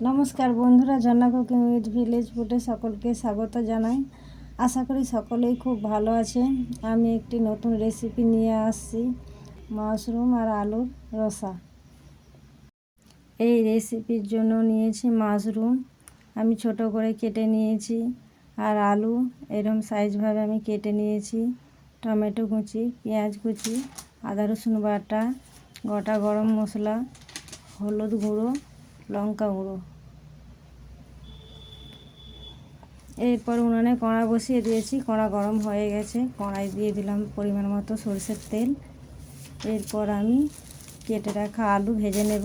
নমস্কার বন্ধুরা, ঝর্ণা cooking with village ফুডে সকলকে স্বাগত জানাই। আশা করি সকলেই খুব ভালো আছেন। আমি একটি নতুন রেসিপি নিয়ে আসছি, মাশরুম আর আলুর রসা। এই রেসিপির জন্য নিয়েছি মাশরুম, আমি ছোট করে কেটে নিয়েছি, আর আলু এরকম সাইজভাবে আমি কেটে নিয়েছি। টমেটো কুচি, পেঁয়াজ কুচি, আদা রসুন বাটা, গোটা গরম মশলা, হলুদ গুঁড়ো, লঙ্কা গুঁড়ো। এরপর উনুনে কড়া বসিয়ে দিয়েছি, কড়া গরম হয়ে গেছে। কড়াই দিয়ে দিলাম পরিমাণ মতো সরষের তেল। এরপর আমি কেটে রাখা আলু ভেজে নেব।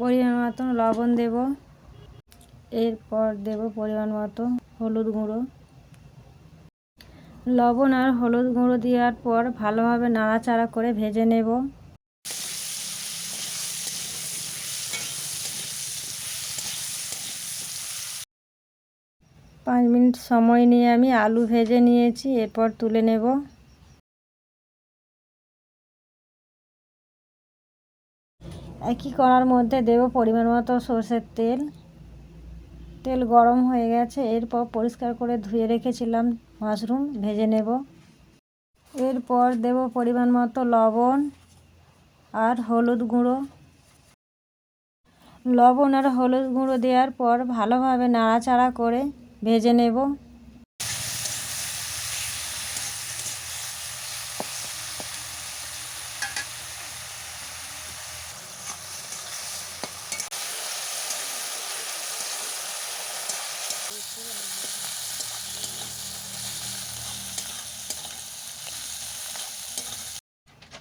পরিমাণ মতো লবণ দেব। এরপর দেব পরিমাণ মতো হলুদ গুঁড়ো। লবণ আর হলুদ গুঁড়ো দেওয়ার পর ভালোভাবে নাড়াচাড়া করে ভেজে নেব। পাঁচ মিনিট সময় নিয়ে আমি আলু ভেজে নিয়েছি, এরপর তুলে নেব। একই কড়ার মধ্যে দেব পরিমাণ মতো সরষের তেল। তেল গরম হয়ে গেছে। এরপর পরিষ্কার করে ধুয়ে রেখেছিলাম মাশরুম ভেজে নেব। এরপর দেব পরিমাণ মতো লবণ আর হলুদ গুঁড়ো। লবণ আর হলুদ গুঁড়ো দেওয়ার পর ভালোভাবে নাড়াচাড়া করে ভেজে নেব।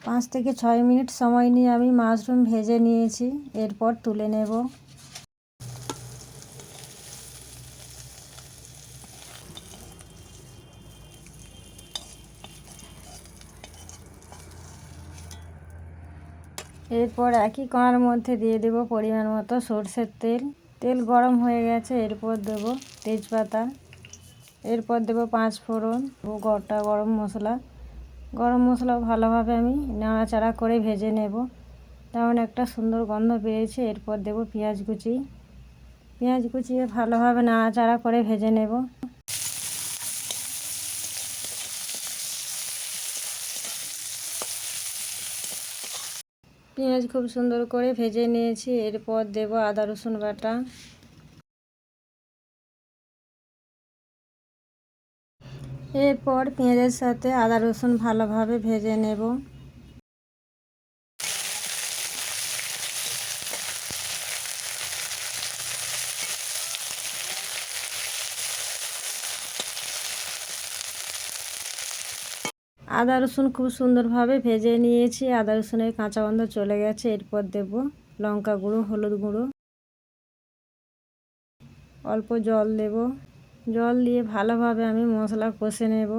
পাঁচ থেকে 6 মিনিট সময় নিয়ে আমি মাশরুম ভেজে নিয়েছি, এরপর তুলে নেব। এরপর একই কড়ার মধ্যে দিয়ে দেব পরিমাণ মতো সরষের তেল। তেল গরম হয়ে গেছে। এরপর দেব তেজপাতা। এরপর দেব 5 ফোড়ন ও গোটা গরম মশলা। গরম মশলাও ভালোভাবে আমি নাড়াচাড়া করে ভেজে নেব, তেমন একটা সুন্দর গন্ধ বেরিয়েছে। এরপর দেব পেঁয়াজ কুচি। পেঁয়াজ কুচিয়ে ভালোভাবে নাড়াচাড়া করে ভেজে নেব। পেঁয়াজ খুব সুন্দর করে ভেজে নিয়েছি। এরপর দেব আদা রসুন বাটা। এরপর পেঁয়াজের সাথে আদা রসুন ভালোভাবে ভেজে নেব। আদা রসুন খুব সুন্দরভাবে ভেজে নিয়েছি। আদা রসুনের কাঁচা গন্ধ চলে গেছে। এরপর দেব লঙ্কা গুঁড়ো, হলুদ গুঁড়ো, অল্প জল দেব। জল দিয়ে ভালোভাবে আমি মশলা কষে নেব।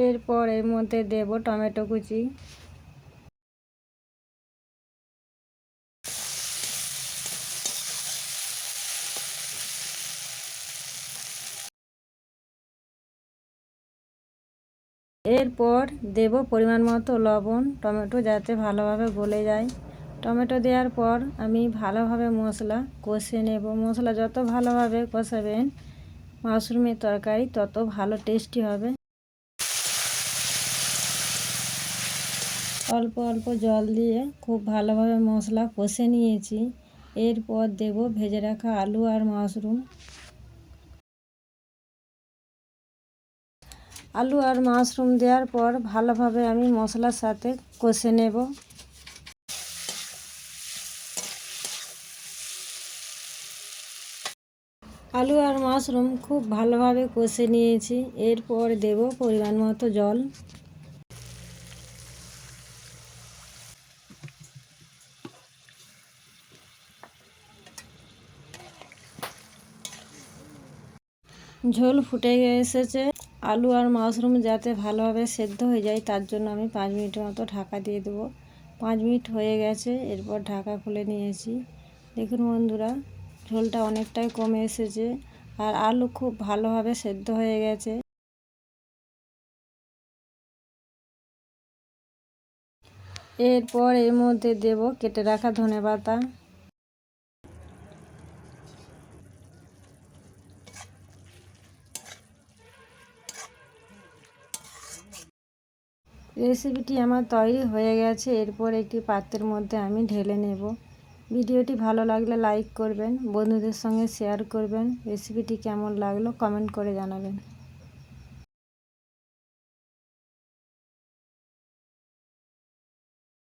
এরপর এর মধ্যে দেব টমেটো কুচি। এরপর দেব পরিমাণ মতো লবণ, টমেটো যাতে ভালোভাবে গলে যায়। টমেটো দেওয়ার পর আমি ভালোভাবে মশলা কষে নেব। মশলা যত ভালোভাবে কষাবেন মাশরুমের তরকারি তত ভালো টেস্টি হবে। অল্প অল্প জল দিয়ে খুব ভালোভাবে মশলা কষে নিয়েছি। এরপর দেব ভেজে রাখা আলু আর মাশরুম। আলু আর মাশরুম দেওয়ার পর ভালোভাবে আমি মশলার সাথে কষে নেব। আলু আর মাশরুম খুব ভালোভাবে কষে নিয়েছি। এরপর দেব পরিমাণ মতো জল। ঝোল ফুটে এসেছে। আলু আর মাশরুম যাতে ভালোভাবে সেদ্ধ হয়ে যায় তার জন্য আমি 5 মিনিটের মতো ঢাকা দিয়ে দেবো। 5 মিনিট হয়ে গেছে। এরপর ঢাকা খুলে নিয়েছি। দেখুন বন্ধুরা, ঝোলটা অনেকটাই কমে এসেছে আর আলু খুব ভালোভাবে সেদ্ধ হয়ে গেছে। এরপর এর মধ্যে দেব কেটে রাখা ধনেপাতা, রেসিপিটি আমার তৈরি হয়ে গেছে। এরপর একটি পাত্রের মধ্যে আমি ঢেলে নেব। ভিডিওটি ভালো লাগলে লাইক করবেন, বন্ধুদের সঙ্গে শেয়ার করবেন। রেসিপিটি কেমন লাগলো কমেন্ট করে জানাবেন।